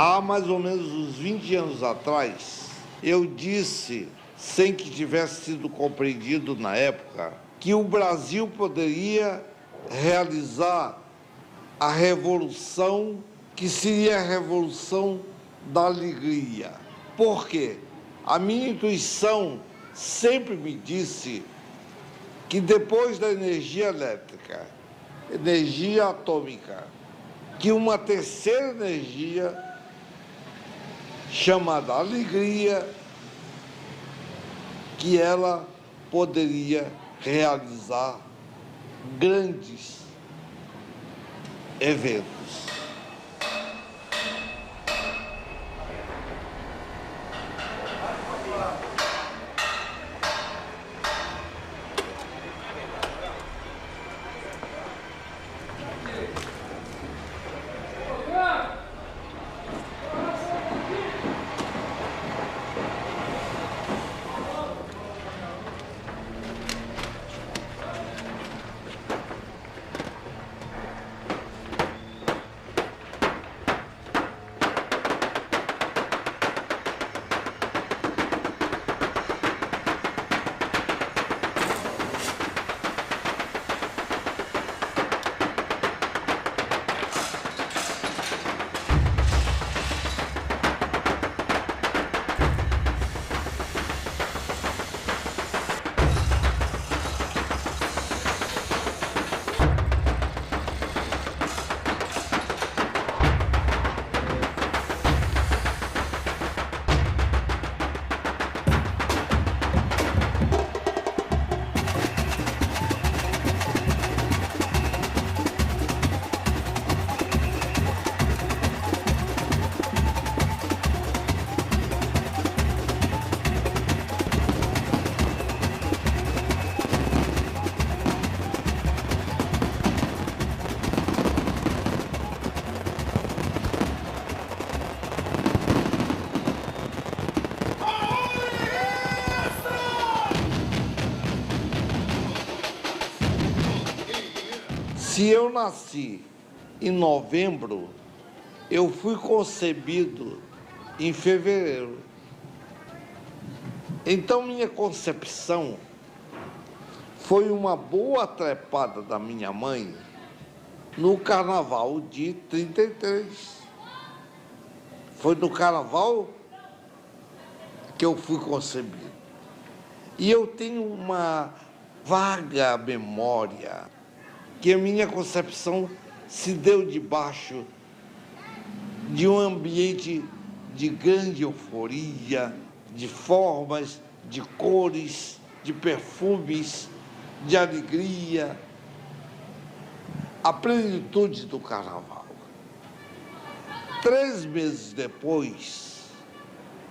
Há mais ou menos uns 20 anos atrás, eu disse, sem que tivesse sido compreendido na época, que o Brasil poderia realizar a revolução, que seria a revolução da alegria. Por quê? A minha intuição sempre me disse que depois da energia elétrica, energia atômica, que uma terceira energia, chamada alegria, que ela poderia realizar grandes eventos. Se eu nasci em novembro, eu fui concebido em fevereiro. Então, minha concepção foi uma boa trepada da minha mãe no carnaval de 33. Foi no carnaval que eu fui concebido. E eu tenho uma vaga memória que a minha concepção se deu debaixo de um ambiente de grande euforia, de formas, de cores, de perfumes, de alegria, a plenitude do carnaval. 3 meses depois,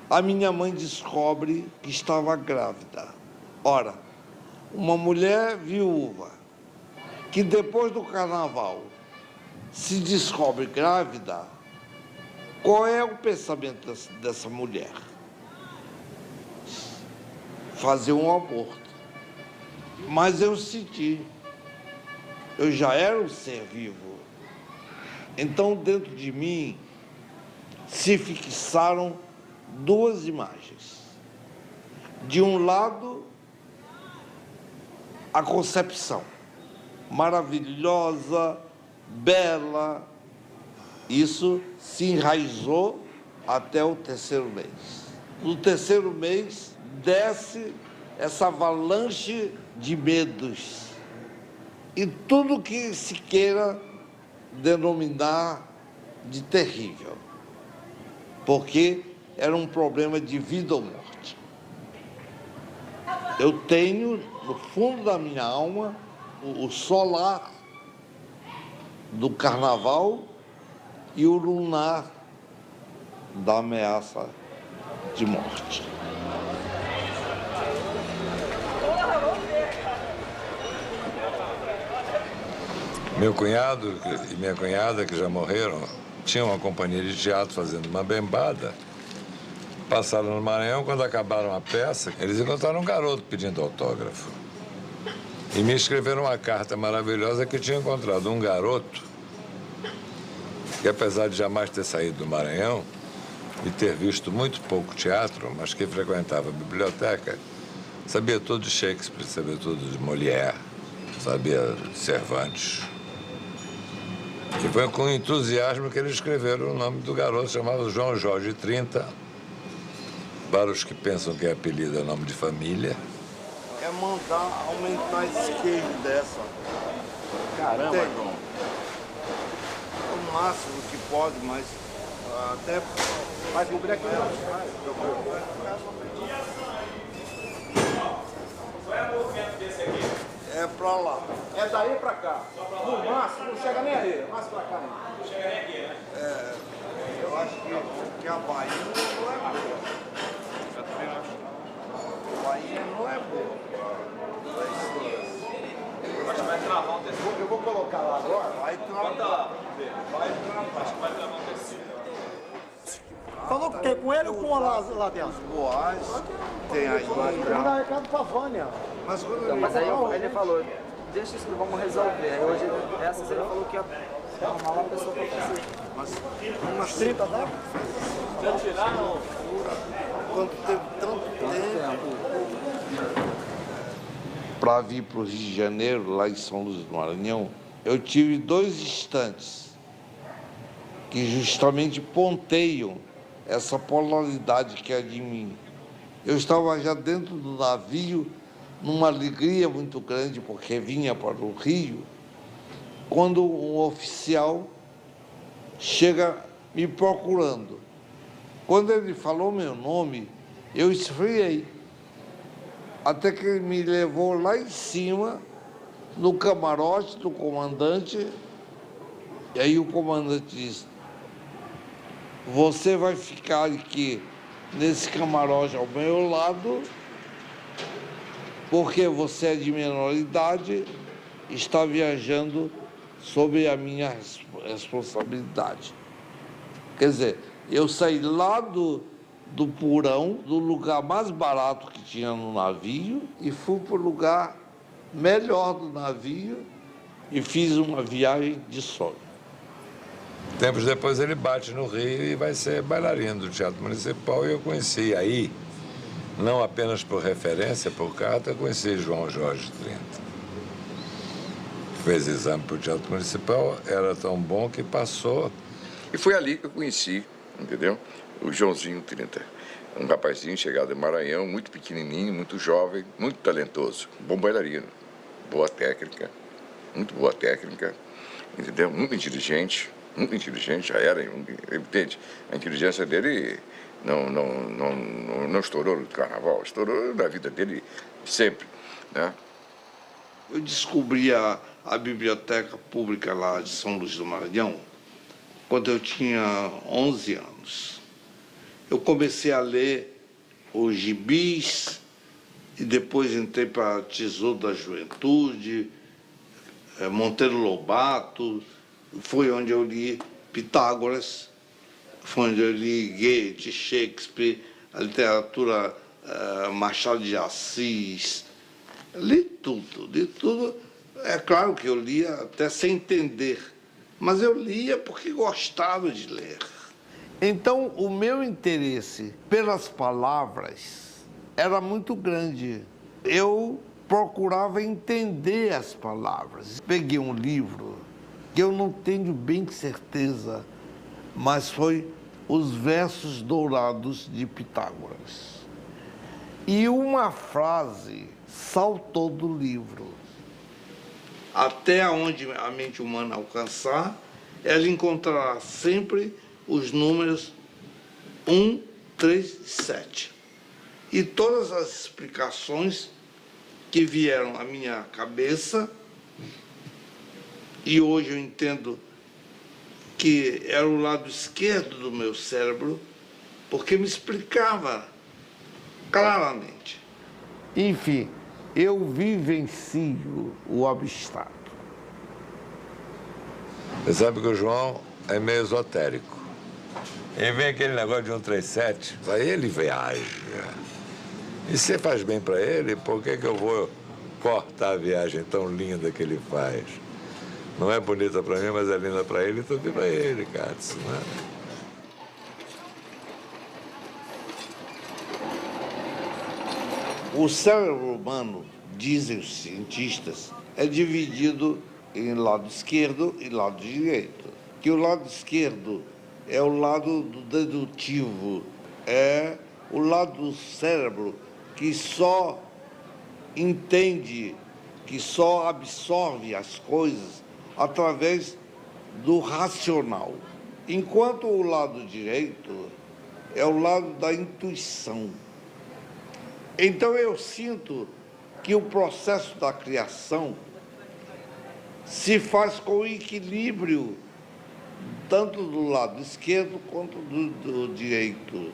a minha mãe descobre que estava grávida. Ora, uma mulher viúva, que depois do carnaval se descobre grávida, qual é o pensamento dessa mulher? Fazer um aborto. Mas eu senti, eu já era um ser vivo. Então, dentro de mim, se fixaram 2 imagens. De um lado, a concepção maravilhosa, bela. Isso se enraizou até o 3º mês. No 3º mês, desce essa avalanche de medos e tudo que se queira denominar de terrível, porque era um problema de vida ou morte. Eu tenho, no fundo da minha alma, o solar do carnaval e o lunar da ameaça de morte. Meu cunhado e minha cunhada, que já morreram, tinham uma companhia de teatro fazendo uma bembada. Passaram no Maranhão, quando acabaram a peça, eles encontraram um garoto pedindo autógrafo. E me escreveram uma carta maravilhosa que tinha encontrado um garoto que, apesar de jamais ter saído do Maranhão, e ter visto muito pouco teatro, mas que frequentava a biblioteca, sabia tudo de Shakespeare, sabia tudo de Molière, sabia de Cervantes. E foi com entusiasmo que eles escreveram o nome do garoto, chamado João Jorge 30. Para os que pensam que é apelido é nome de família. É mandar aumentar esse queijo dessa. Caramba, Tem. João. O máximo que pode, mas até Vai cobrir aqui não. é pra lá. É daí pra cá. No máximo, não chega nem aí. Mais pra cá ainda. Não chega nem aqui, né? Eu acho que a Bahia não é boa. A Bahia não é boa. Acho que vai travar um tecido. Eu vou colocar lá agora. Vai travar. Vai travar. Acho que vai travar um tecido. Falou que com ele ou com a lá dentro? Boas, tem as duas. Manda recado pra Vânia. Mas quando Então, mas aí ele falou, deixa isso que vamos resolver. Aí hoje, essas ele falou que ia arrumar uma pessoa pra fazer. umas 30, né? Já tiraram? quando teve tanto tempo para vir para o Rio de Janeiro, lá em São Luís do Maranhão, eu tive 2 instantes que justamente ponteiam essa polaridade que é de mim. Eu estava já dentro do navio, numa alegria muito grande, porque vinha para o Rio, quando um oficial chega me procurando. Quando ele falou meu nome, eu esfriei. Até que ele me levou lá em cima, no camarote do comandante, e aí o comandante disse: você vai ficar aqui nesse camarote ao meu lado, porque você é de menor idade, está viajando sob a minha responsabilidade. Quer dizer, eu saí lá do porão, do lugar mais barato que tinha no navio, e fui para o lugar melhor do navio e fiz uma viagem de sonho. Tempos depois ele bate no Rio e vai ser bailarino do Teatro Municipal, e eu conheci aí, não apenas por referência, por carta, eu conheci João Jorge 30. Fez exame para o Teatro Municipal, era tão bom que passou. E foi ali que eu conheci, entendeu? O Joãozinho 30. Um rapazinho chegado em Maranhão, muito pequenininho, muito jovem, muito talentoso. Bom bailarino, boa técnica, muito boa técnica, entendeu? Muito inteligente, já era evidente. A inteligência dele não estourou no carnaval, estourou na vida dele sempre, né? Eu descobri a biblioteca pública lá de São Luís do Maranhão quando eu tinha 11 anos. Eu comecei a ler os gibis e depois entrei para Tesouro da Juventude, Monteiro Lobato. Foi onde eu li Pitágoras, foi onde eu li Goethe, Shakespeare, a literatura Machado de Assis. Li tudo. É claro que eu lia até sem entender, mas eu lia porque gostava de ler. Então, o meu interesse pelas palavras era muito grande. Eu procurava entender as palavras. Peguei um livro que eu não tenho bem certeza, mas foi Os Versos Dourados de Pitágoras. E uma frase saltou do livro. Até onde a mente humana alcançar, ela encontrará sempre os números 1, 3 e 7. E todas as explicações que vieram à minha cabeça, e hoje eu entendo que era o lado esquerdo do meu cérebro, porque me explicava claramente. Enfim, eu vivencio o abstrato. Você sabe que o João é meio esotérico. E vem aquele negócio de 137, aí ele viaja. E se faz bem para ele, por que eu vou cortar a viagem tão linda que ele faz? Não é bonita para mim, mas é linda para ele, então viva ele, Cássio, né? O cérebro humano, dizem os cientistas, é dividido em lado esquerdo e lado direito. Que o lado esquerdo é o lado do dedutivo, é o lado do cérebro que só entende, que só absorve as coisas através do racional. Enquanto o lado direito é o lado da intuição. Então eu sinto que o processo da criação se faz com equilíbrio tanto do lado esquerdo quanto do direito.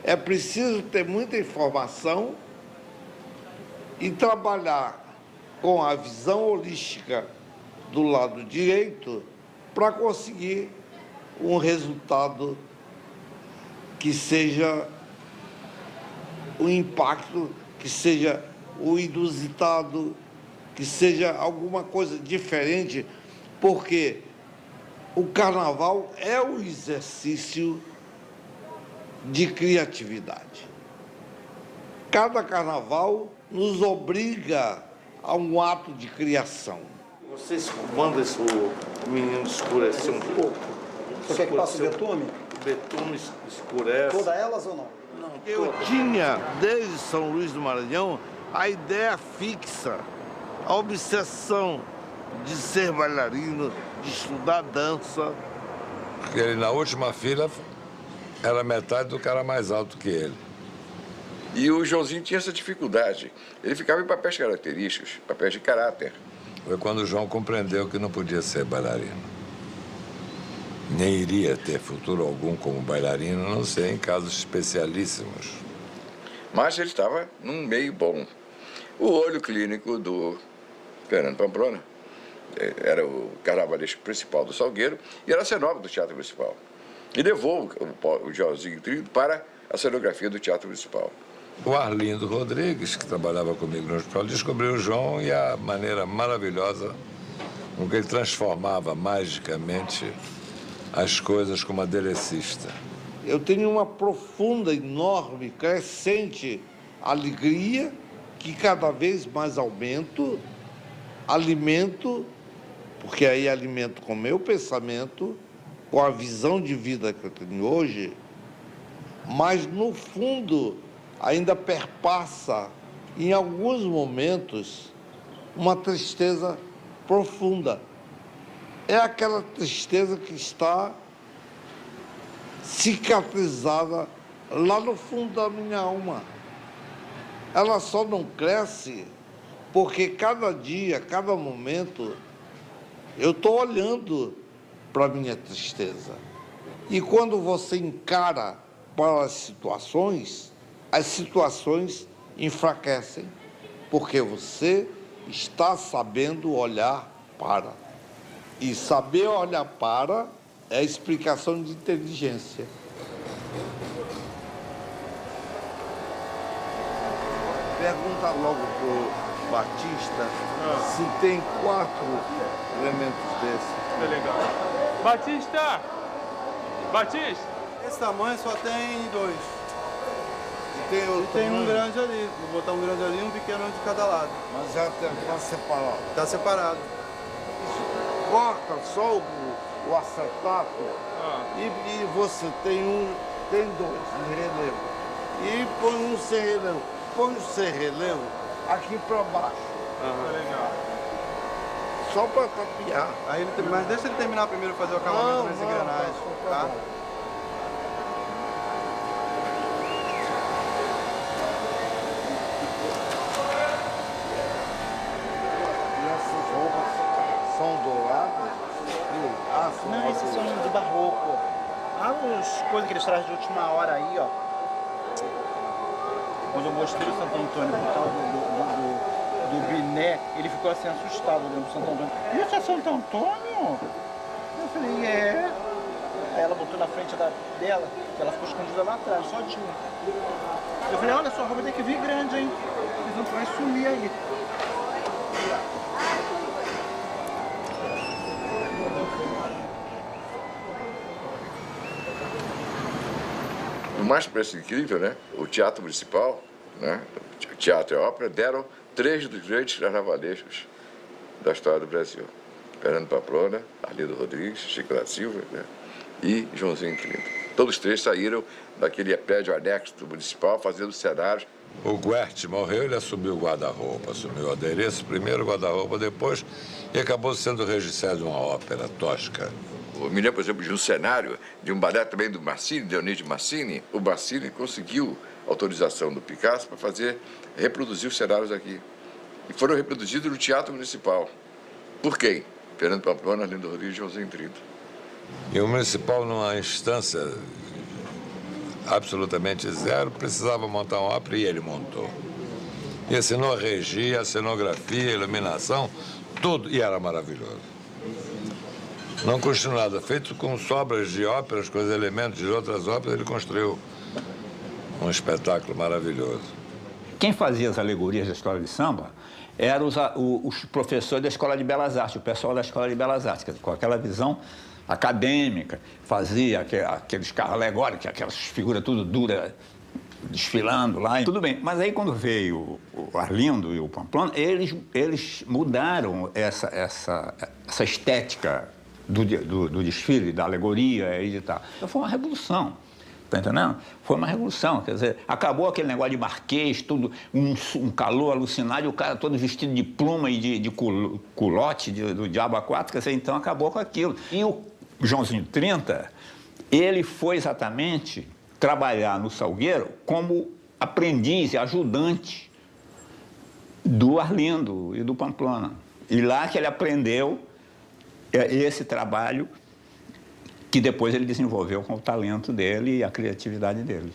É preciso ter muita informação e trabalhar com a visão holística do lado direito para conseguir um resultado que seja o impacto, que seja o inusitado, que seja alguma coisa diferente, porque o carnaval é o exercício de criatividade. Cada carnaval nos obriga a um ato de criação. Vocês mandam o menino escurecer um pouco? Você quer que passe o betume? O betume escurece. Todas elas ou não? Não, eu tinha, desde São Luís do Maranhão, a ideia fixa, a obsessão de ser bailarino, de estudar dança. Porque ele, na última fila, era metade do cara mais alto que ele. E o Joãozinho tinha essa dificuldade. Ele ficava em papéis característicos, papéis de caráter. Foi quando o João compreendeu que não podia ser bailarino. Nem iria ter futuro algum como bailarino, a não ser em casos especialíssimos. Mas ele estava num meio bom. O olho clínico do Fernando Pamplona era o carnavalesco principal do Salgueiro e era a cenógrafo do Teatro Municipal. E levou o Joãozinho Trilho para a cenografia do Teatro Municipal. O Arlindo Rodrigues, que trabalhava comigo no hospital, descobriu o João e a maneira maravilhosa com que ele transformava magicamente as coisas como aderecista. Eu tenho uma profunda, enorme, crescente alegria que cada vez mais alimento, porque aí alimento com o meu pensamento, com a visão de vida que eu tenho hoje, mas no fundo ainda perpassa, em alguns momentos, uma tristeza profunda. É aquela tristeza que está cicatrizada lá no fundo da minha alma. Ela só não cresce porque cada dia, cada momento, eu estou olhando para a minha tristeza. E quando você encara para as situações enfraquecem, porque você está sabendo olhar para. E saber olhar para é a explicação de inteligência. Pergunta logo pro Batista se tem 4 elementos desses. É legal. Batista! Batista! Esse tamanho só tem 2. E tem outro E tem um tamanho? grande ali. Vou botar um grande ali e um pequeno de cada lado. Mas já está separado. Tá separado. Corta só o acetato e você tem 2 em relevo. E põe um sem relevo. Põe o sem relevo aqui para baixo. É legal. Só para tapear. Aí mas deixa ele terminar primeiro fazer o acabamento nas engrenagens, tá? E essas roupas são douradas? São Não, esses são de barroco. As coisas que eles trazem de última hora aí, ó. Quando eu mostrei o Santo Antônio por tal do Biné, ele ficou assim assustado olhando pro Santo Antônio. Isso é Santo Antônio? Eu falei, é. Aí ela botou na frente dela, que ela ficou escondida lá atrás, só tinha. Eu falei, olha, sua roupa tem que vir grande, hein? Eles não vai sumir aí. O mais imprescindível, né? O Teatro Municipal, né? teatro e ópera, deram 3 dos grandes carnavalescos da história do Brasil. Fernando Pamplona, Arlindo Rodrigues, Chico da Silva, né? E Joãozinho 30. Todos 3 saíram daquele prédio anexo do municipal fazendo cenários. O Guerte morreu, ele assumiu o guarda-roupa, assumiu o adereço, primeiro o guarda-roupa, depois, e acabou sendo regisseur de uma ópera tosca. Eu me lembro, por exemplo, de um cenário de um balé também do Marcini, Dionísio Marcini. O Marcini conseguiu autorização do Picasso para reproduzir os cenários aqui. E foram reproduzidos no Teatro Municipal. Por quem? Fernando Pamplona, Arlindo Rodrigues e Joãozinho 30. E o Municipal, numa instância absolutamente zero, precisava montar uma ópera e ele montou. E assinou a regia, a cenografia, a iluminação, tudo, e era maravilhoso. Não construiu nada, feito com sobras de óperas, com os elementos de outras óperas, ele construiu um espetáculo maravilhoso. Quem fazia as alegorias da escola de samba eram os professores da Escola de Belas Artes, o pessoal da Escola de Belas Artes, com aquela visão acadêmica, fazia aqueles carros alegóricos, aquelas figuras tudo duras, desfilando lá. Tudo bem, mas aí quando veio o Arlindo e o Pamplona, eles mudaram essa estética do desfile, da alegoria e tal. Então foi uma revolução. Tá entendendo? Foi uma revolução, quer dizer, acabou aquele negócio de marquês, tudo, um calor alucinado, e o cara todo vestido de pluma e de culote do diabo a quatro, quer dizer, então acabou com aquilo. E o Joãozinho 30, ele foi exatamente trabalhar no Salgueiro como aprendiz e ajudante do Arlindo e do Pamplona. E lá que ele aprendeu esse trabalho que depois ele desenvolveu com o talento dele e a criatividade dele.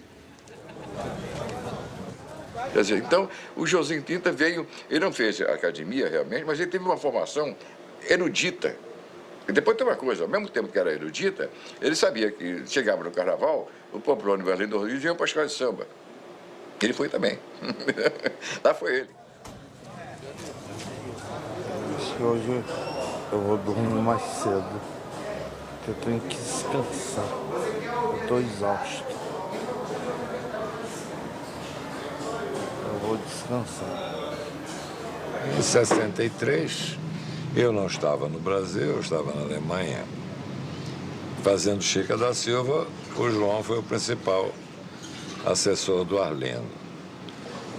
Quer dizer, então, o Joãozinho 30 veio, ele não fez academia realmente, mas ele teve uma formação erudita. E depois tem uma coisa, ao mesmo tempo que era erudita, ele sabia que chegava no carnaval, o Pamplona e o Arlindo Rodrigues iam para a escola de samba. Ele foi também. Lá foi ele. Hoje eu vou dormir mais cedo. Eu tenho que descansar. Eu estou exausto. Eu vou descansar. Em 63, eu não estava no Brasil, eu estava na Alemanha. Fazendo Chica da Silva, o João foi o principal assessor do Arlindo.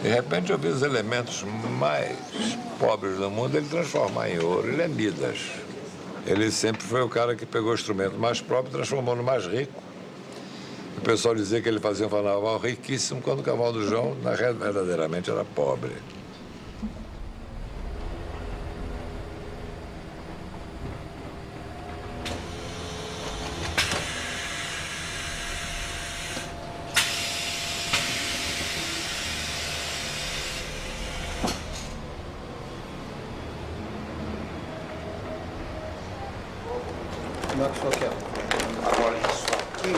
De repente eu vi os elementos mais pobres do mundo ele transformar em ouro. Ele é Midas. Ele sempre foi o cara que pegou o instrumento mais próprio e transformou no mais rico. O pessoal dizia que ele fazia um carnaval riquíssimo, quando o cavalo do João, na realidade, verdadeiramente era pobre. Como é que o senhor quer? Agora, isso aqui,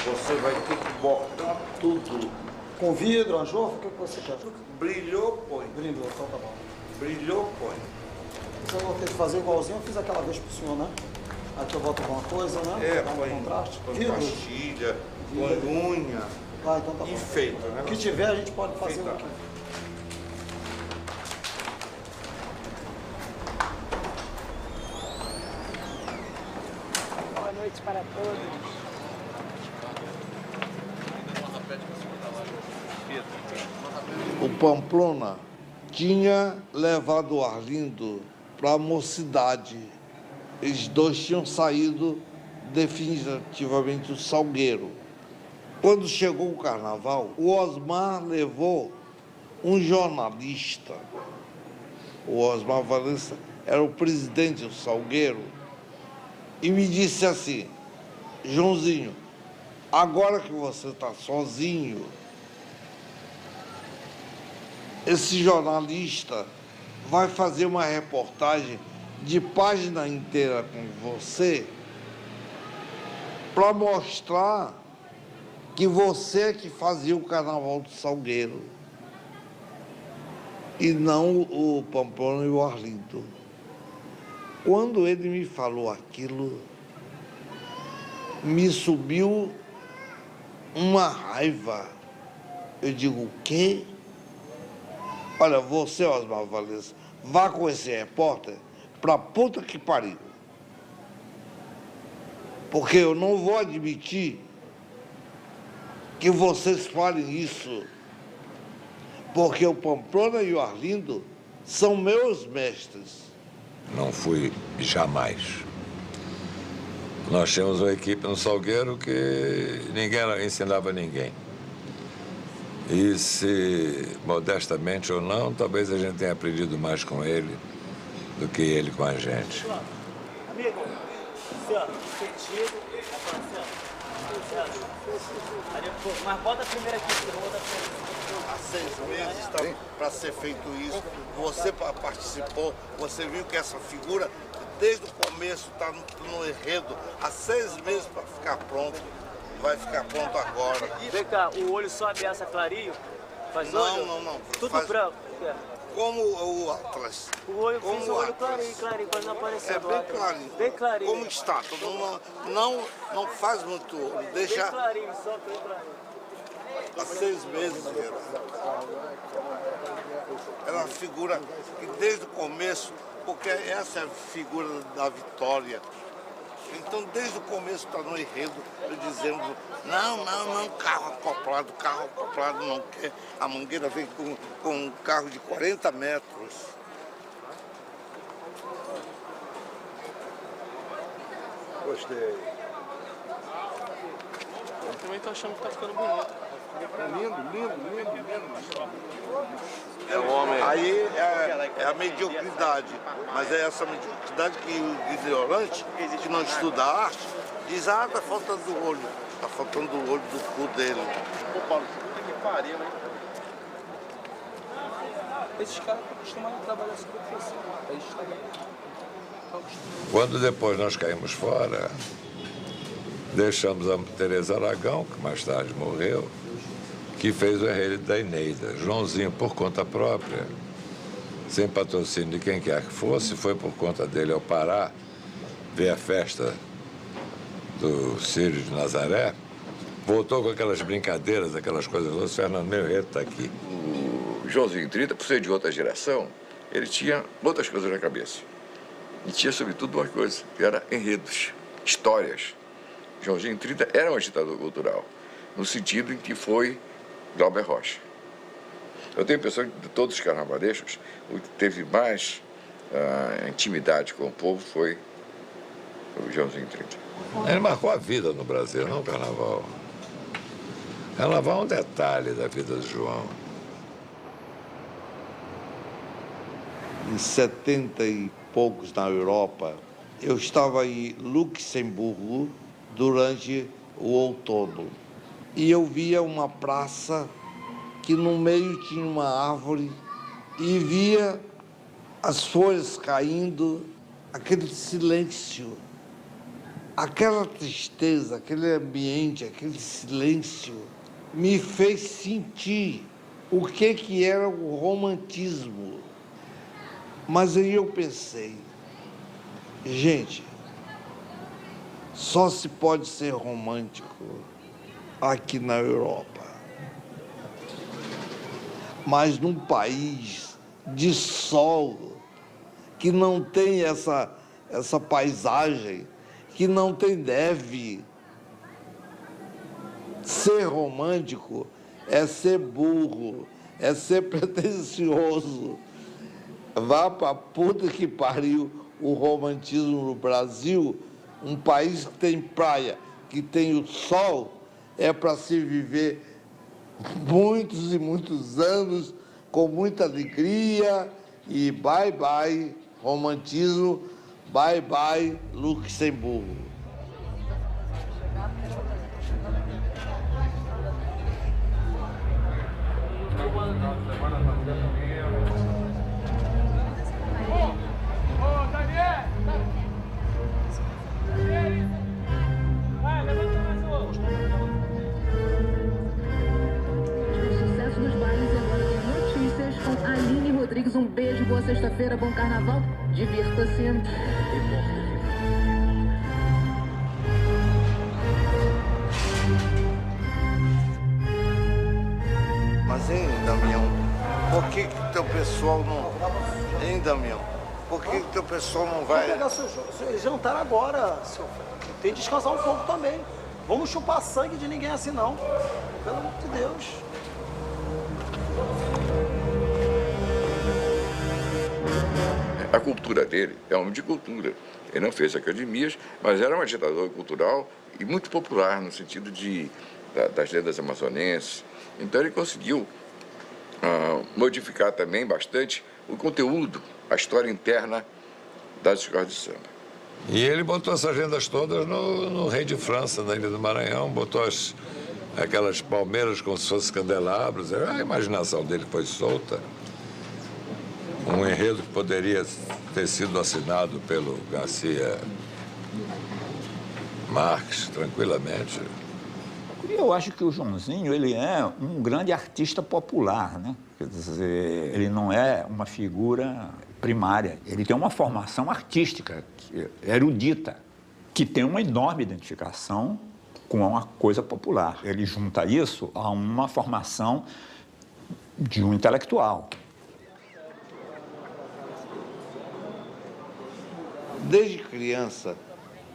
você vai ter que botar tudo. Com vidro, anjofo, o que você quer? Brilhou, põe. Brilhou, então tá bom. Brilhou, põe. Então eu vou ter que fazer igualzinho eu fiz aquela vez pro senhor, né? Aqui eu boto alguma coisa, né? Dá um põe contraste. põe Vidro. pastilha, põe unha. Ah, então tá bom. Enfeita, né? O que tiver a gente pode fazer Enfeitar. aqui. Boa noite para todos. O Pamplona tinha levado o Arlindo para a mocidade. Eles dois tinham saído definitivamente do Salgueiro. Quando chegou o carnaval, o Osmar levou um jornalista. O Osmar Valença era o presidente do Salgueiro e me disse assim: Joãozinho, agora que você está sozinho, esse jornalista vai fazer uma reportagem de página inteira com você para mostrar que você é que fazia o Carnaval do Salgueiro e não o Pamplona e o Arlindo. Quando ele me falou aquilo, me subiu uma raiva. Eu digo, o quê? Olha, você, Osmar Valença, vá com esse repórter pra puta que pariu. Porque eu não vou admitir que vocês falem isso. Porque o Pamplona e o Arlindo são meus mestres. Não fui jamais. Nós tínhamos uma equipe no Salgueiro que ninguém ensinava ninguém. E se, modestamente ou não, talvez a gente tenha aprendido mais com ele do que ele com a gente. Amigo, sentido, mas bota a primeira aqui, Há 6 meses está para ser feito isso. Você participou, você viu que essa figura, desde o começo, está no enredo. Há 6 meses para ficar pronto. Vai ficar pronto agora. Vem cá, o olho só ameaça clarinho? Faz olho? Não. Tudo faz... branco. Como o Atlas. O olho fez o olho clarinho, quase não apareceu. Bem clarinho. Bem clarinho. Como está. Não faz muito olho. Deixa... Bem clarinho, só bem clarinho. Há 6 meses, era uma figura que desde o começo, porque essa é a figura da vitória. Então, desde o começo está no enredo, dizendo, não, carro acoplado não quer. A Mangueira vem com um carro de 40 metros. Gostei. Eu também tô achando que tá ficando bonito. Lindo. Aí é a mediocridade, mas é essa mediocridade que o ignorante, que não estuda arte, diz, tá faltando o olho. Tá faltando o olho do cu dele. Pô, Paulo, puta que pariu, hein? Esses caras estão acostumados a trabalhar super assim. A gente também está acostumado. Quando depois nós caímos fora, deixamos a Tereza Aragão, que mais tarde morreu, que fez o enredo da Eneida. Joãozinho, por conta própria, sem patrocínio de quem quer que fosse, foi por conta dele ao Pará ver a festa do Círio de Nazaré, voltou com aquelas brincadeiras, aquelas coisas todas. Fernando Melreto está aqui. O Joãozinho 30, por ser de outra geração, ele tinha outras coisas na cabeça. E tinha, sobretudo, uma coisa, que era enredos, histórias. Joãozinho 30 era um agitador cultural, no sentido em que foi Glauber Rocha. Eu tenho a impressão que de todos os carnavalescos, o que teve mais intimidade com o povo foi o Joãozinho 30. Ele marcou a vida no Brasil, não o carnaval. Carnaval é um detalhe da vida do João. Em 70 e poucos na Europa, eu estava em Luxemburgo durante o outono. E eu via uma praça que no meio tinha uma árvore e via as folhas caindo, aquele silêncio, aquela tristeza, aquele ambiente, aquele silêncio, me fez sentir o que era o romantismo. Mas aí eu pensei, gente, só se pode ser romântico aqui na Europa. Mas num país de sol, que não tem essa paisagem, que não tem neve. Ser romântico é ser burro, é ser pretensioso. Vá pra puta que pariu o romantismo no Brasil, um país que tem praia, que tem o sol, é para se viver muitos e muitos anos com muita alegria e bye bye romantismo, bye bye Luxemburgo. Um beijo, boa sexta-feira, bom carnaval, divirta-se. Mas, hein, Damião, Por que que teu pessoal não... Hein, Damião? Por que que teu pessoal não vai... Vamos pegar seu jantar agora, seu... Tem que descansar um pouco também. Vamos chupar sangue de ninguém assim, não. Pelo amor de Deus. A cultura dele é homem de cultura. Ele não fez academias, mas era um agitador cultural e muito popular no sentido das lendas amazonenses. Então ele conseguiu modificar também bastante o conteúdo, a história interna das escolas de samba. E ele botou essas lendas todas no Rei de França, na Ilha do Maranhão, botou aquelas palmeiras como se fossem candelabros. A imaginação dele foi solta. Um enredo que poderia ter sido assinado pelo Garcia Marques, tranquilamente. Eu acho que o Joãozinho, ele é um grande artista popular, né? Quer dizer, ele não é uma figura primária. Ele tem uma formação artística, erudita, que tem uma enorme identificação com uma coisa popular. Ele junta isso a uma formação de um intelectual. Desde criança,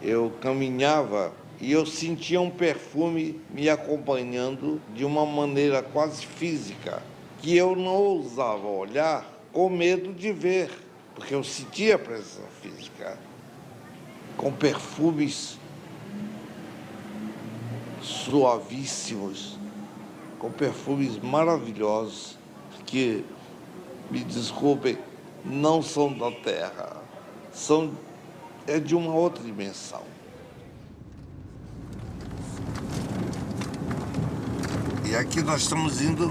eu caminhava e eu sentia um perfume me acompanhando de uma maneira quase física, que eu não ousava olhar com medo de ver, porque eu sentia a presença física, com perfumes suavíssimos, com perfumes maravilhosos, que, me desculpem, não são da terra, é de uma outra dimensão. E aqui nós estamos indo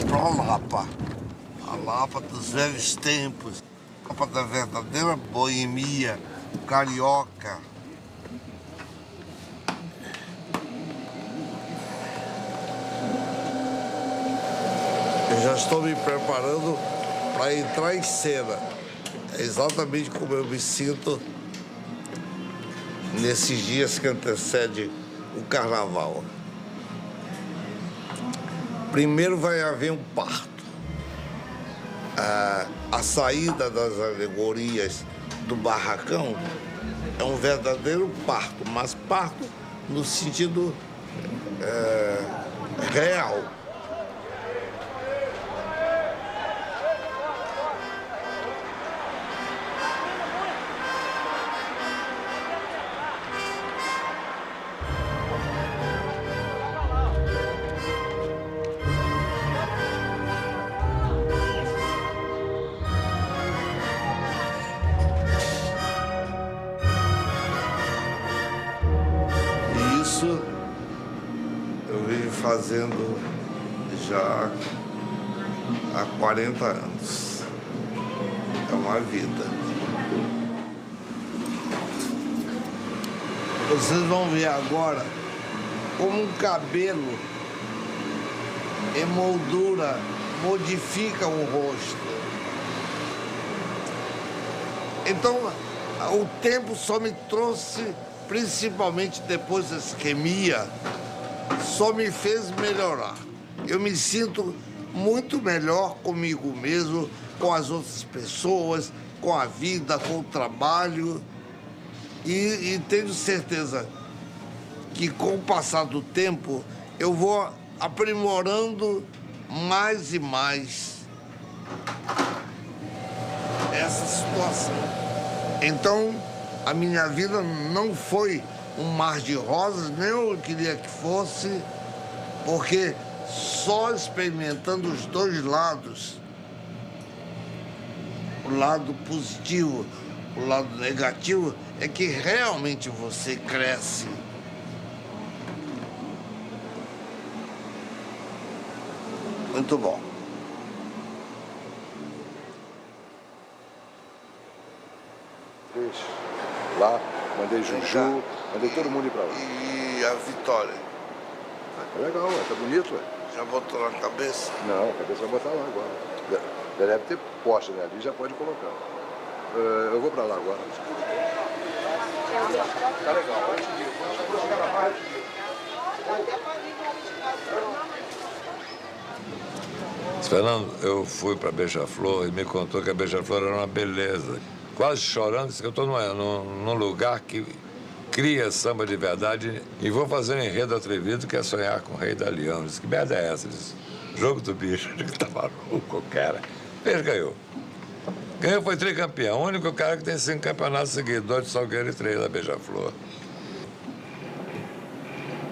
para a Lapa dos velhos tempos, a Lapa da verdadeira boemia carioca. Eu já estou me preparando para entrar em cena. É exatamente como eu me sinto nesses dias que antecedem o carnaval. Primeiro vai haver um parto. A saída das alegorias do barracão é um verdadeiro parto, mas parto no sentido real. Eu venho fazendo já há 40 anos. É uma vida. Vocês vão ver agora como um cabelo emoldura, modifica o rosto. Então, o tempo só me trouxe, principalmente depois da isquemia, só me fez melhorar. Eu me sinto muito melhor comigo mesmo, com as outras pessoas, com a vida, com o trabalho. E tenho certeza que com o passar do tempo eu vou aprimorando mais e mais essa situação. Então, a minha vida não foi um mar de rosas, nem eu queria que fosse, porque só experimentando os dois lados, o lado positivo, o lado negativo, é que realmente você cresce. Muito bom. Lá, mandei Juju, mandei todo mundo ir pra lá. E a Vitória? É legal, ué, tá bonito, ué. Já botou na cabeça? Não, a cabeça vai botar lá agora. Deve ter poste, né? Ali já pode colocar. Eu vou pra lá agora. Tá legal, eu te digo. Vou chegar na parte. Fernando, eu fui para Beija-Flor e me contou que a Beija-Flor era uma beleza. Quase chorando, disse que eu estou num lugar que cria samba de verdade e vou fazer um enredo atrevido que é sonhar com o Rei da Leão. Disse, que merda é essa? Disse, jogo do bicho, que tá maluco, cara. Fez, ganhou. Ganhou, foi tricampeão. O único cara que tem 5 campeonatos seguidos, 2 de Salgueiro e 3 da Beija-Flor.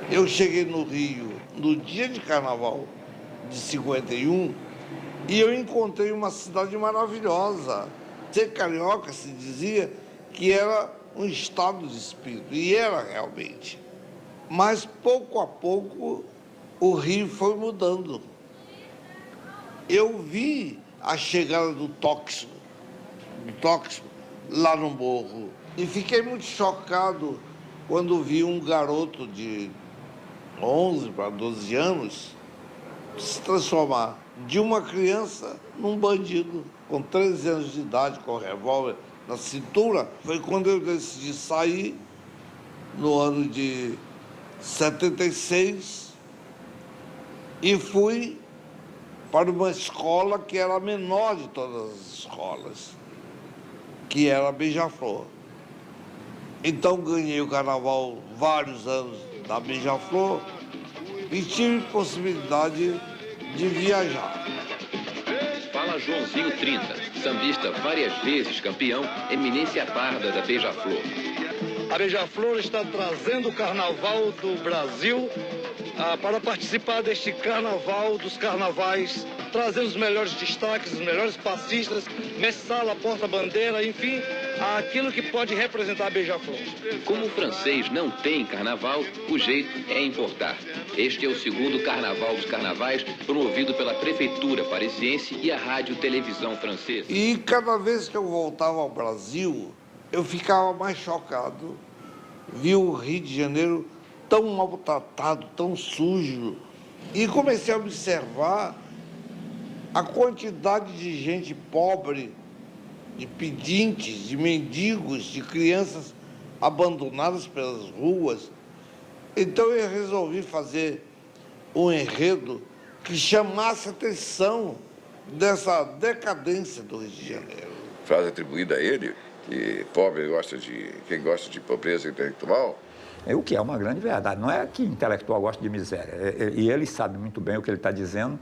Eu cheguei no Rio no dia de carnaval de 51 e eu encontrei uma cidade maravilhosa. Ser carioca se dizia que era um estado de espírito, e era realmente. Mas pouco a pouco o Rio foi mudando. Eu vi a chegada do tóxico lá no morro e fiquei muito chocado quando vi um garoto de 11 para 12 anos se transformar de uma criança num bandido com 13 anos de idade, com revólver na cintura. Foi quando eu decidi sair no ano de 76 e fui para uma escola que era a menor de todas as escolas, que era a Beija-Flor. Então ganhei o carnaval vários anos da Beija-Flor e tive possibilidade de viajar. Fala Joãozinho 30, sambista várias vezes campeão, eminência parda da Beija-Flor. A Beija-Flor está trazendo o carnaval do Brasil para participar deste carnaval dos carnavais, trazendo os melhores destaques, os melhores passistas, Messala, porta-bandeira, enfim, aquilo que pode representar a Beija-Flor. Como o francês não tem carnaval, o jeito é importar. Este é o segundo carnaval dos carnavais, promovido pela Prefeitura Parisiense e a Rádio Televisão Francesa. E cada vez que eu voltava ao Brasil, eu ficava mais chocado. Vi o Rio de Janeiro tão maltratado, tão sujo. E comecei a observar a quantidade de gente pobre, de pedintes, de mendigos, de crianças abandonadas pelas ruas. Então eu resolvi fazer um enredo que chamasse a atenção dessa decadência do Rio de Janeiro. Frase atribuída a ele, que pobre quem gosta de pobreza intelectual. É o que é uma grande verdade. Não é que intelectual gosta de miséria. E ele sabe muito bem o que ele está dizendo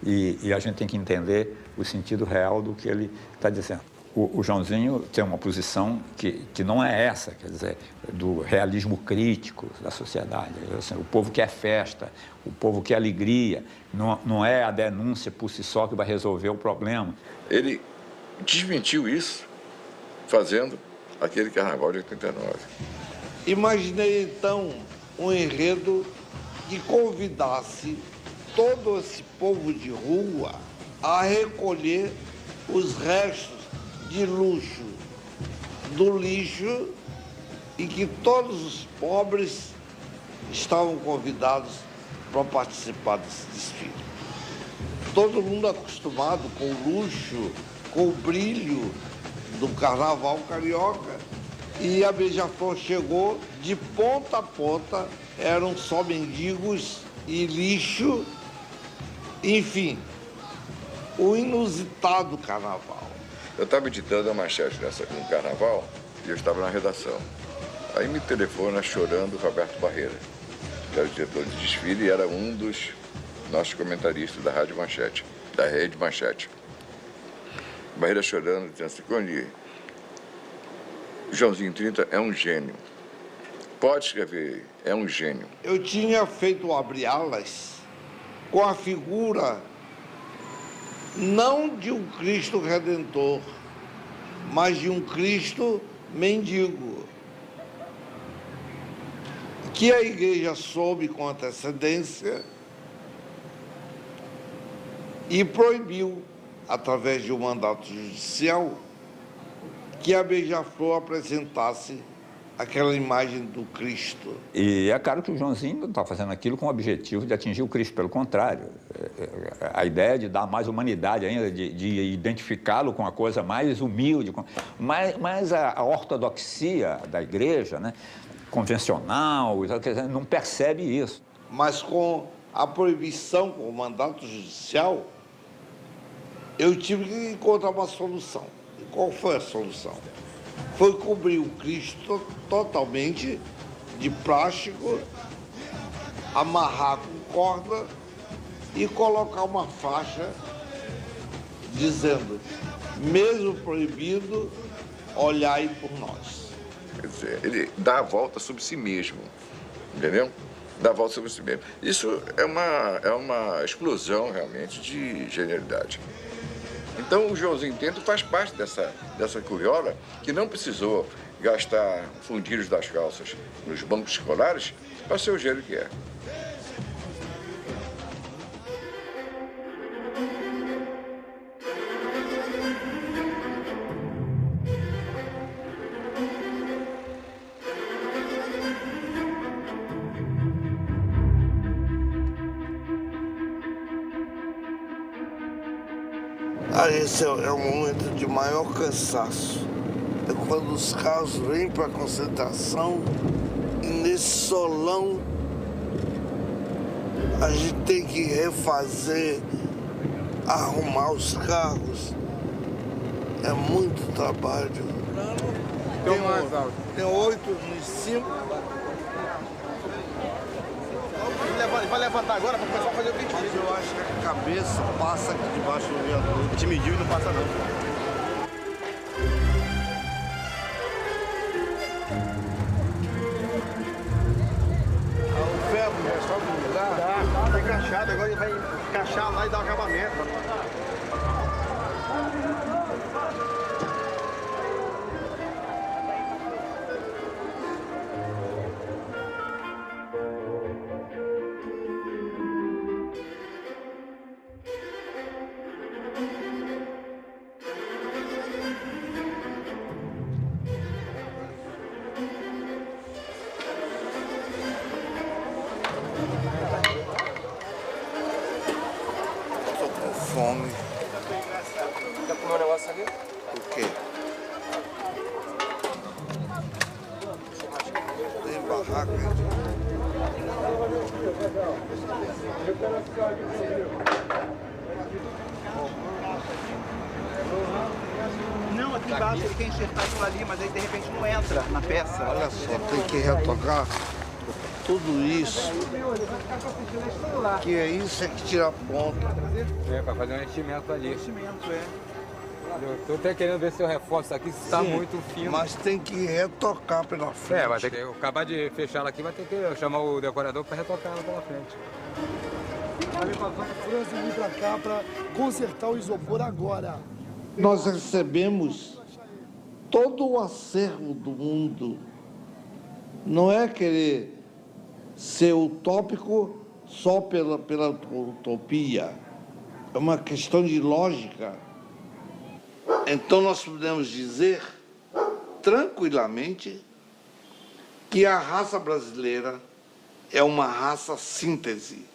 e a gente tem que entender o sentido real do que ele está dizendo. O Joãozinho tem uma posição que não é essa, quer dizer, do realismo crítico da sociedade. Assim, o povo quer festa, o povo quer alegria, não é a denúncia por si só que vai resolver o problema. Ele desmentiu isso fazendo aquele carnaval de 89. Imaginei, então, um enredo que convidasse todo esse povo de rua a recolher os restos de luxo do lixo e que todos os pobres estavam convidados para participar desse desfile. Todo mundo acostumado com o luxo, com o brilho do carnaval carioca. E a Beija-Flor chegou de ponta a ponta, eram só mendigos e lixo, enfim, o inusitado carnaval. Eu estava editando a manchete no carnaval e eu estava na redação. Aí me telefona chorando o Roberto Barreira, que era o diretor de desfile e era um dos nossos comentaristas da Rádio Manchete, da Rede Manchete. Barreira chorando, dizendo assim, Coni, Joãozinho 30 é um gênio. Pode escrever, é um gênio. Eu tinha feito Abre Alas com a figura não de um Cristo Redentor, mas de um Cristo mendigo, que a igreja soube com antecedência e proibiu, através de um mandato judicial, que a Beija-Flor apresentasse aquela imagem do Cristo. E é claro que o Joãozinho não está fazendo aquilo com o objetivo de atingir o Cristo, pelo contrário. A ideia é de dar mais humanidade ainda, de identificá-lo com a coisa mais humilde, mas a ortodoxia da igreja, né, convencional, não percebe isso. Mas com a proibição, com o mandato judicial, eu tive que encontrar uma solução. E qual foi a solução? Foi cobrir o Cristo totalmente de plástico, amarrar com corda e colocar uma faixa dizendo, mesmo proibido, olhai por nós. Quer dizer, ele dá a volta sobre si mesmo, entendeu? Dá a volta sobre si mesmo. Isso é uma explosão, realmente, de genialidade. Então, o Joãozinho Tento faz parte dessa curiola que não precisou gastar fundilhos das calças nos bancos escolares para ser o gênio que é. Esse é o momento de maior cansaço. É quando os carros vêm para a concentração e nesse solão a gente tem que refazer, arrumar os carros. É muito trabalho. Tem 8 em cima. Vai levantar agora para o pessoal fazer o vídeo. Mas eu acho que a cabeça passa aqui debaixo do viaduto. A gente mediu e não passa não. O ferro já está no lugar? Tá encaixado, agora ele vai encaixar lá e dar o acabamento. Fome. Quer comer um negócio ali? O quê? Tem barraca. Não, aqui embaixo ele quer enxertar aquilo ali, mas aí de repente não entra na peça. Olha só, tem que retocar tudo isso. Que é isso é que tira a ponta. É, para fazer um enchimento ali. Enchimento, é. Eu tô até querendo ver se eu reforço aqui, se está muito fino. Mas tem que retocar pela frente. É, vai ter que acabar de fechar ela aqui, vai ter que chamar o decorador para retocar ela pela frente. Vai levar a França e vir para cá para consertar o isopor agora. Nós recebemos todo o acervo do mundo. Não é querer ser utópico só pela utopia. É uma questão de lógica. Então nós podemos dizer tranquilamente que a raça brasileira é uma raça síntese.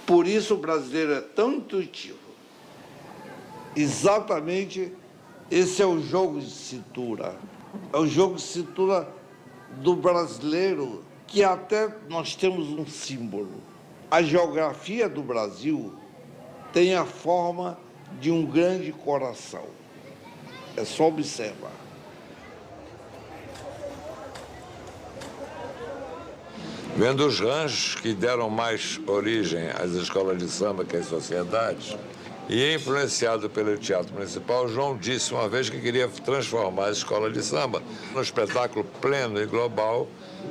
Por isso o brasileiro é tão intuitivo. Exatamente esse é o jogo de cintura. É o jogo de cintura do brasileiro, que até nós temos um símbolo. A geografia do Brasil tem a forma de um grande coração. É só observar. Vendo os ranchos que deram mais origem às escolas de samba que às sociedades, e influenciado pelo Teatro Municipal, João disse uma vez que queria transformar a escola de samba num espetáculo pleno e global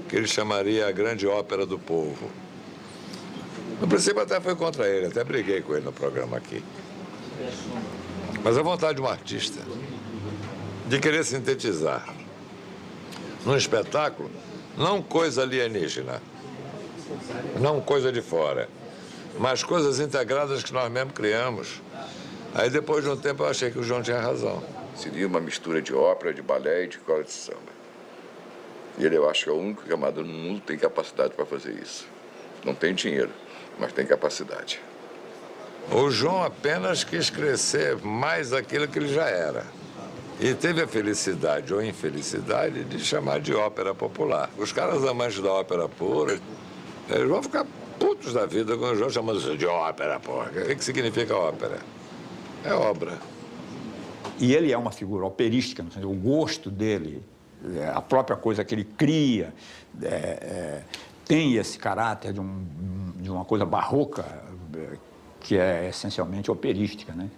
que ele chamaria a Grande Ópera do Povo. No princípio até foi contra ele, até briguei com ele no programa aqui. Mas a vontade de um artista de querer sintetizar num espetáculo não coisa alienígena, não coisa de fora, mas coisas integradas que nós mesmos criamos. Aí depois de um tempo eu achei que o João tinha razão. Seria uma mistura de ópera, de balé e de escola de samba. E ele, eu acho que é o único camarada no mundo que tem capacidade para fazer isso. Não tem dinheiro, mas tem capacidade. O João apenas quis crescer mais aquilo que ele já era. E teve a felicidade ou infelicidade de chamar de ópera popular. Os caras amantes da ópera pura Eles vão ficar putos da vida com o João chamando isso de ópera, porra. O que significa ópera? É obra. E ele é uma figura operística, o gosto dele, a própria coisa que ele cria, tem esse caráter de uma coisa barroca, que é essencialmente operística, né?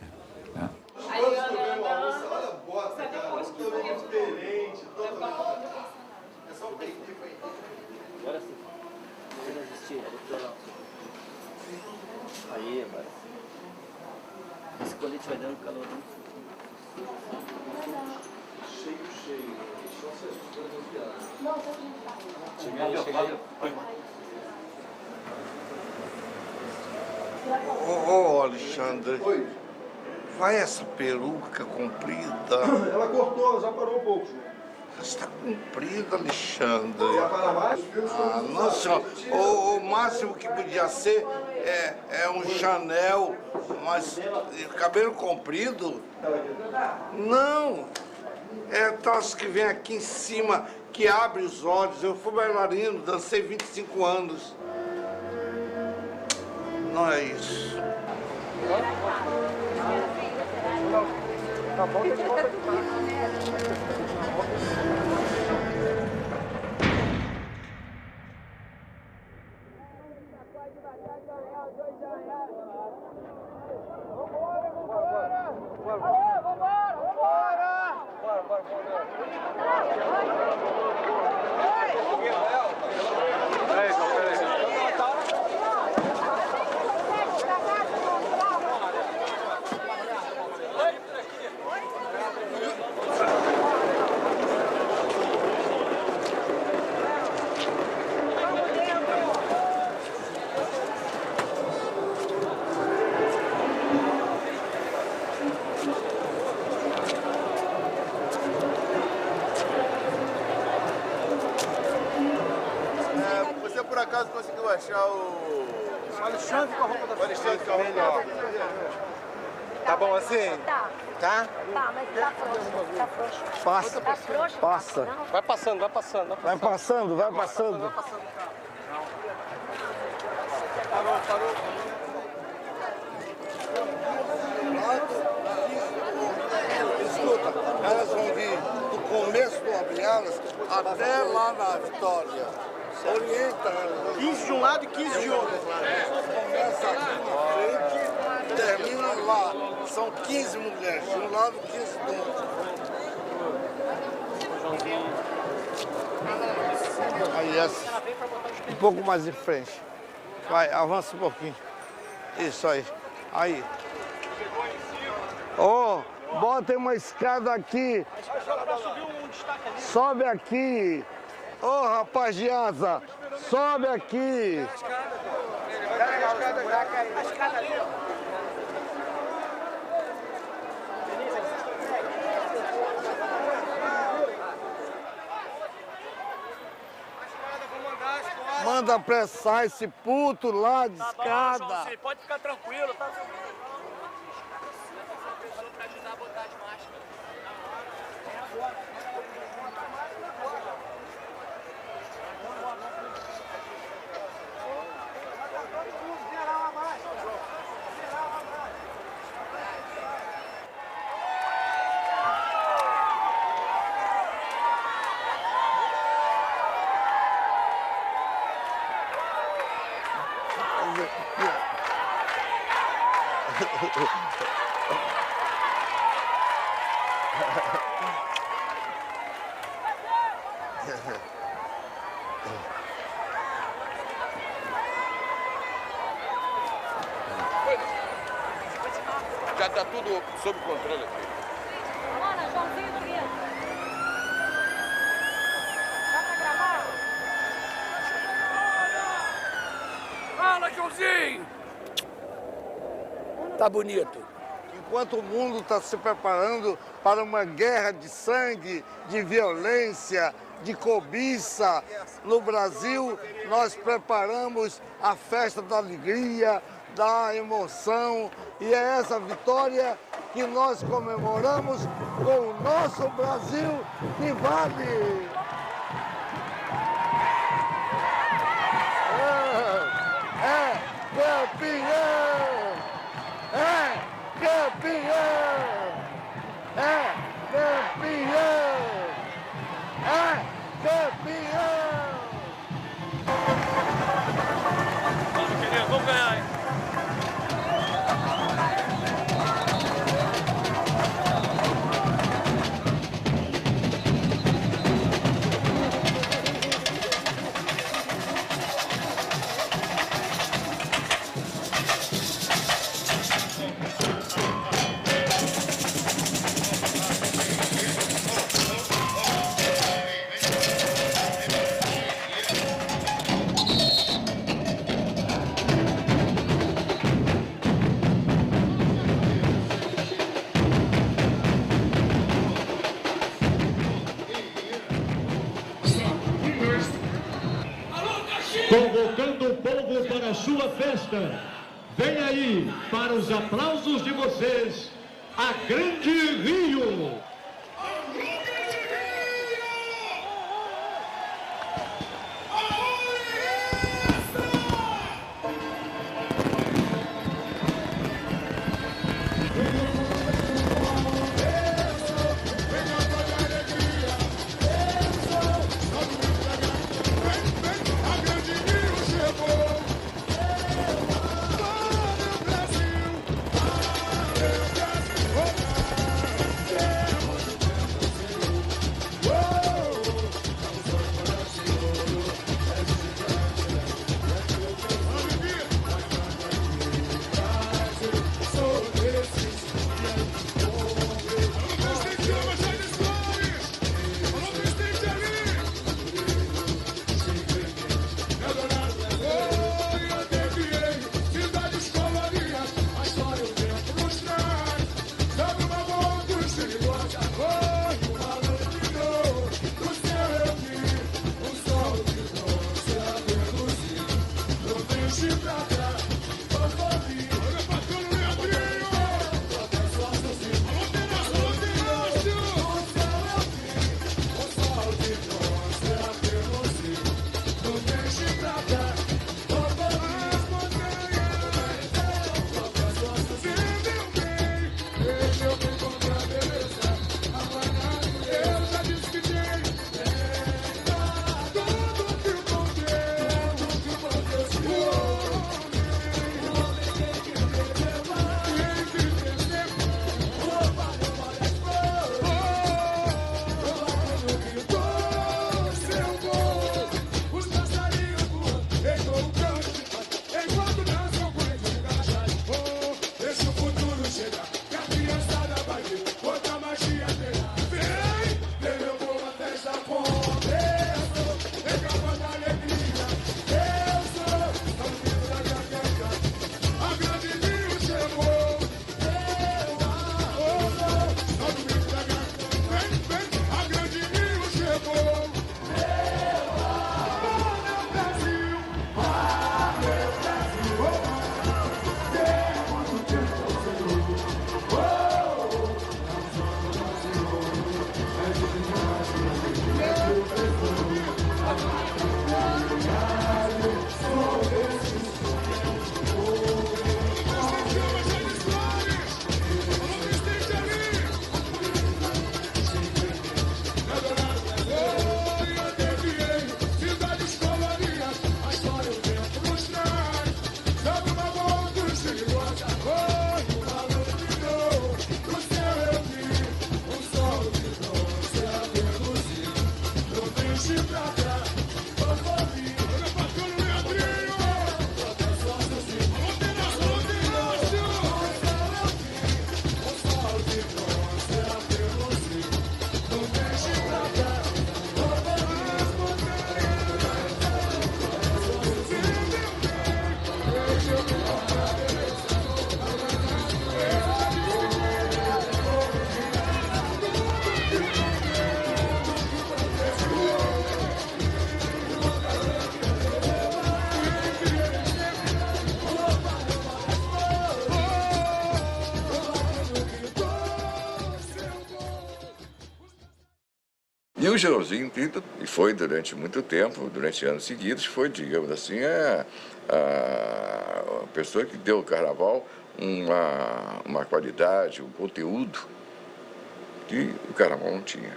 Aí, agora. Esse colete vai dando calor. Cheio. Ô, Alexandre. Oi. Vai essa peruca comprida. Ela cortou, já parou um pouco. Está comprida, Alexandre. Vai parar mais? Ah, não, senhor. O máximo que podia ser é um Chanel, mas cabelo comprido? Não. É troço que vem aqui em cima, que abre os olhos. Eu fui bailarino, dancei 25 anos. Não é isso. Tá bom, tem que voltar aqui. Por acaso conseguiu achar o Alexandre com a roupa da Alexandre com a roupa? Tá bom assim? Tá. Tá? Tá, mas tá frouxo. Tá frouxo. Passa. Tá frouxo? Passa. Vai passando, vai passando. Vai passando, vai passando. Parou. Escuta, elas vão vir do começo do Abre-Alas até lá na Vitória. Orienta elas. 15 de um lado e 15 de outro. Começa aqui na frente, termina lá. São 15 mulheres de um lado e 15 do outro. Aí, essa. Um pouco mais de frente. Vai, avança um pouquinho. Isso aí. Aí. Ô, bota uma escada aqui. Sobe aqui. Ô, rapaz de asa, sobe aqui. A escada ali, ó. Manda apressar esse puto lá de escada. Bom, Joãozinho, pode ficar tranquilo, tá? Pra ajudar a botar as máscaras. Já está tudo sob controle aqui. Ana, Joãozinho, aqui. Dá pra gravar? Fala, Joãozinho! Tá bonito. Enquanto o mundo está se preparando para uma guerra de sangue, de violência, de cobiça, no Brasil nós preparamos a festa da alegria, da emoção, e é essa vitória que nós comemoramos com o nosso Brasil que vale! convocando o povo para a sua festa. Vem aí, para os aplausos de vocês, a Grande Rio. E o Joãozinho 30, e foi durante muito tempo, durante anos seguidos, foi, digamos assim, a pessoa que deu ao carnaval uma qualidade, um conteúdo que o carnaval não tinha.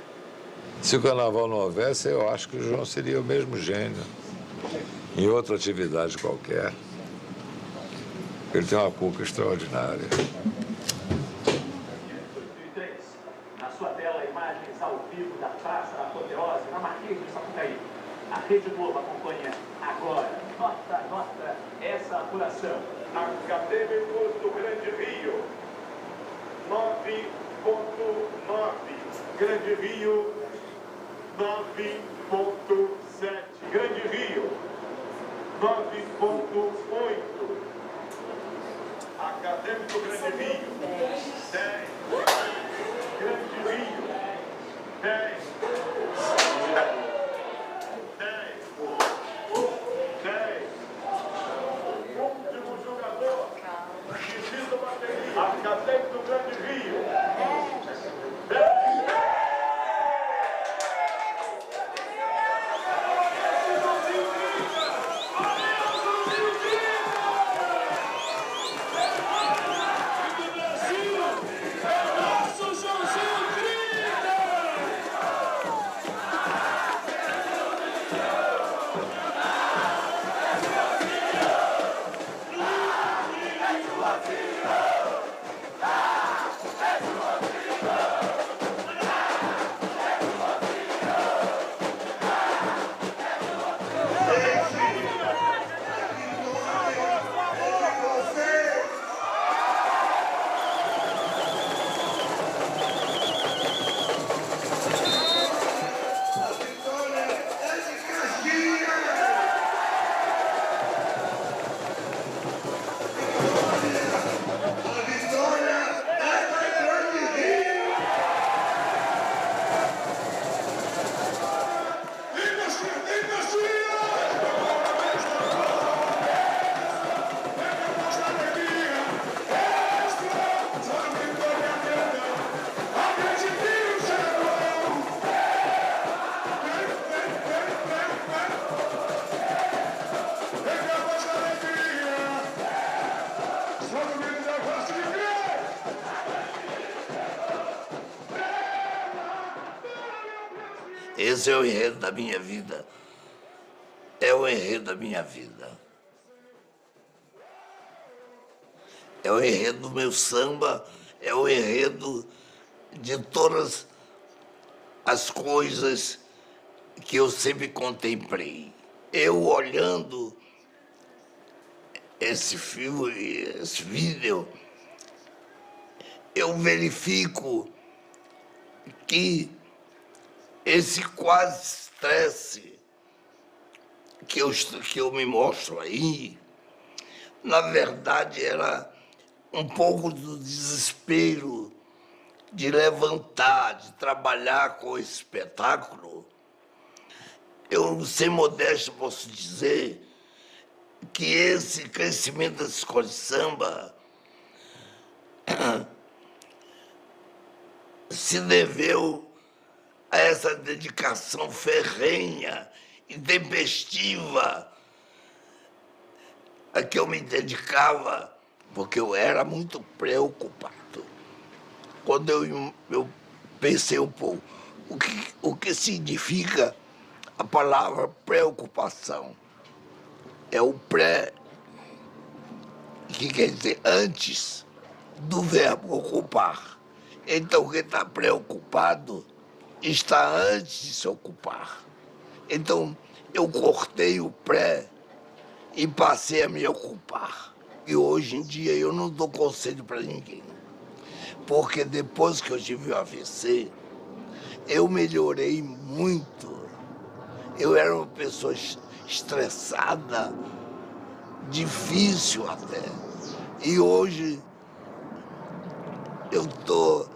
Se o carnaval não houvesse, eu acho que o João seria o mesmo gênio, em outra atividade qualquer. Ele tem uma cuca extraordinária. Na sua tela, imagens ao vivo da Praça da Apoteose, na Marquês de Sapucaí. A Rede Globo acompanha agora, nota essa apuração. Acadêmicos do Grande Rio, 9,9. Grande Rio, 9,7. Grande Rio, 9,8. Acadêmico Grande Rio, 10. Grande Rio, 10. 10. 10. Grande Rio. Esse é o enredo da minha vida. É o enredo da minha vida. É o enredo do meu samba, é o enredo de todas as coisas que eu sempre contemplei. Eu olhando esse filme, esse vídeo, eu verifico que esse quase estresse que eu me mostro aí, na verdade era um pouco do desespero de levantar, de trabalhar com esse espetáculo. Eu, sem modéstia, posso dizer que esse crescimento da escola de samba se deveu a essa dedicação ferrenha e tempestiva a que eu me dedicava, porque eu era muito preocupado. Quando eu pensei um pouco o que significa a palavra preocupação. É o pré, que quer dizer antes do verbo ocupar. Então, quem está preocupado está antes de se ocupar. Então, eu cortei o pré e passei a me ocupar. E hoje em dia eu não dou conselho para ninguém. Porque depois que eu tive o AVC, eu melhorei muito. Eu era uma pessoa estressada, difícil até. E hoje eu estou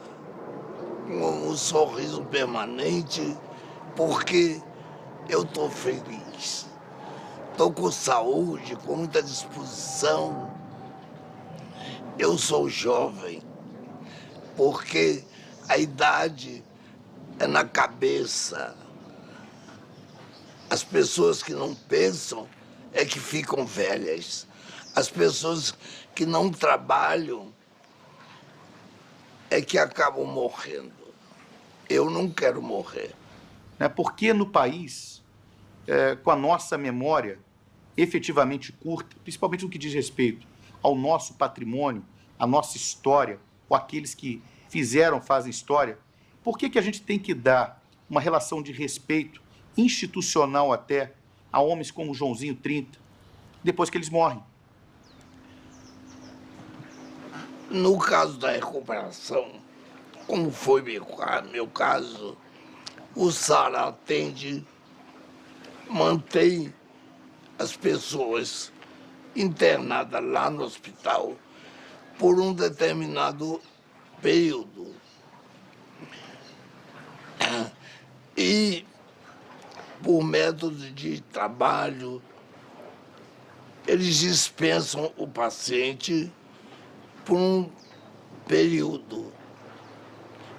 com um sorriso permanente porque eu estou feliz. Estou com saúde, com muita disposição. Eu sou jovem porque a idade é na cabeça. As pessoas que não pensam é que ficam velhas. As pessoas que não trabalham é que acabam morrendo. Eu não quero morrer. Porque no país, com a nossa memória efetivamente curta, principalmente no que diz respeito ao nosso patrimônio, à nossa história, ou aqueles que fazem história, por que a gente tem que dar uma relação de respeito institucional até a homens como Joãozinho 30, depois que eles morrem? No caso da recuperação, como foi meu caso, o SARA atende, mantém as pessoas internadas lá no hospital por um determinado período. E, por método de trabalho, eles dispensam o paciente por um período,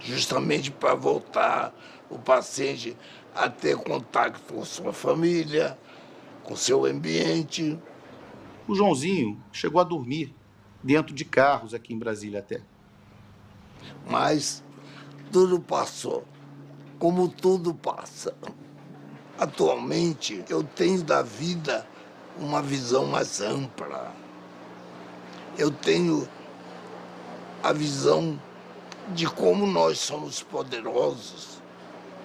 justamente para voltar o paciente a ter contato com sua família, com seu ambiente. O Joãozinho chegou a dormir dentro de carros aqui em Brasília até. Mas tudo passou, como tudo passa. Atualmente, eu tenho da vida uma visão mais ampla. Eu tenho a visão de como nós somos poderosos,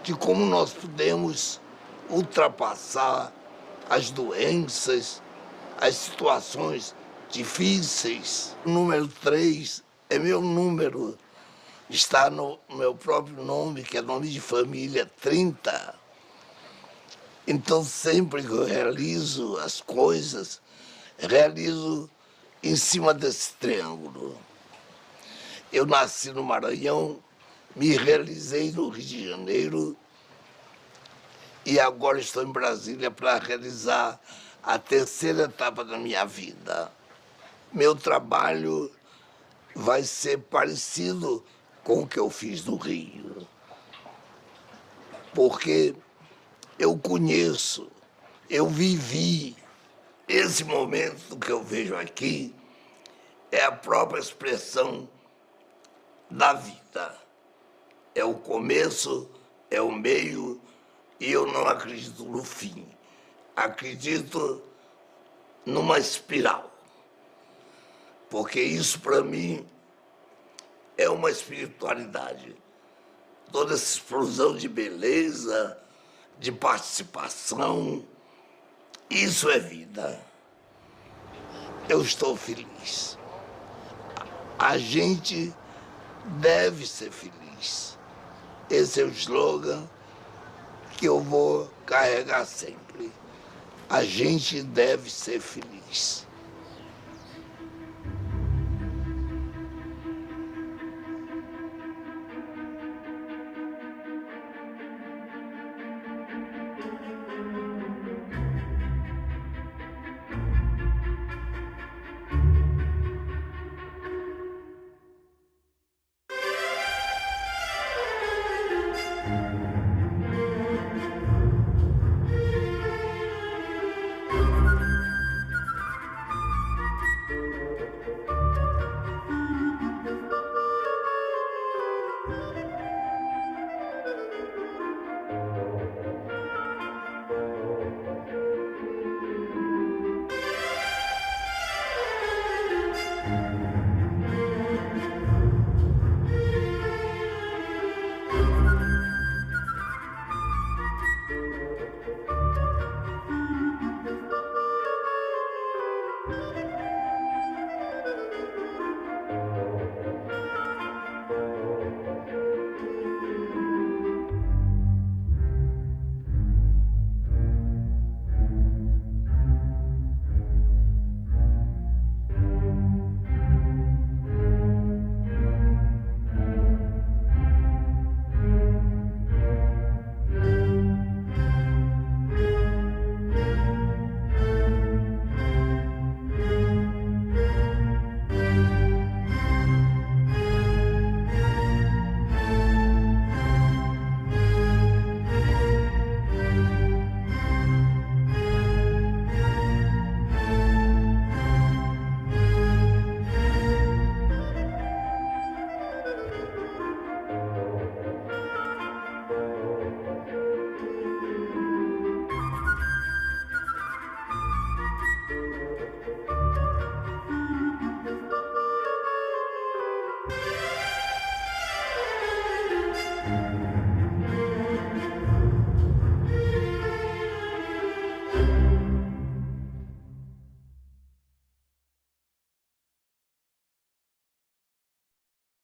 de como nós podemos ultrapassar as doenças, as situações difíceis. O número 3 é meu número, está no meu próprio nome, que é nome de família, 30. Então, sempre que eu realizo as coisas, realizo em cima desse triângulo. Eu nasci no Maranhão, me realizei no Rio de Janeiro e agora estou em Brasília para realizar a terceira etapa da minha vida. Meu trabalho vai ser parecido com o que eu fiz no Rio, porque eu conheço, eu vivi. Esse momento que eu vejo aqui é a própria expressão da vida. É o começo, é o meio, e eu não acredito no fim. Acredito numa espiral. Porque isso, para mim, é uma espiritualidade. Toda essa explosão de beleza, de participação, isso é vida. Eu estou feliz. A gente deve ser feliz. Esse é o slogan que eu vou carregar sempre. A gente deve ser feliz.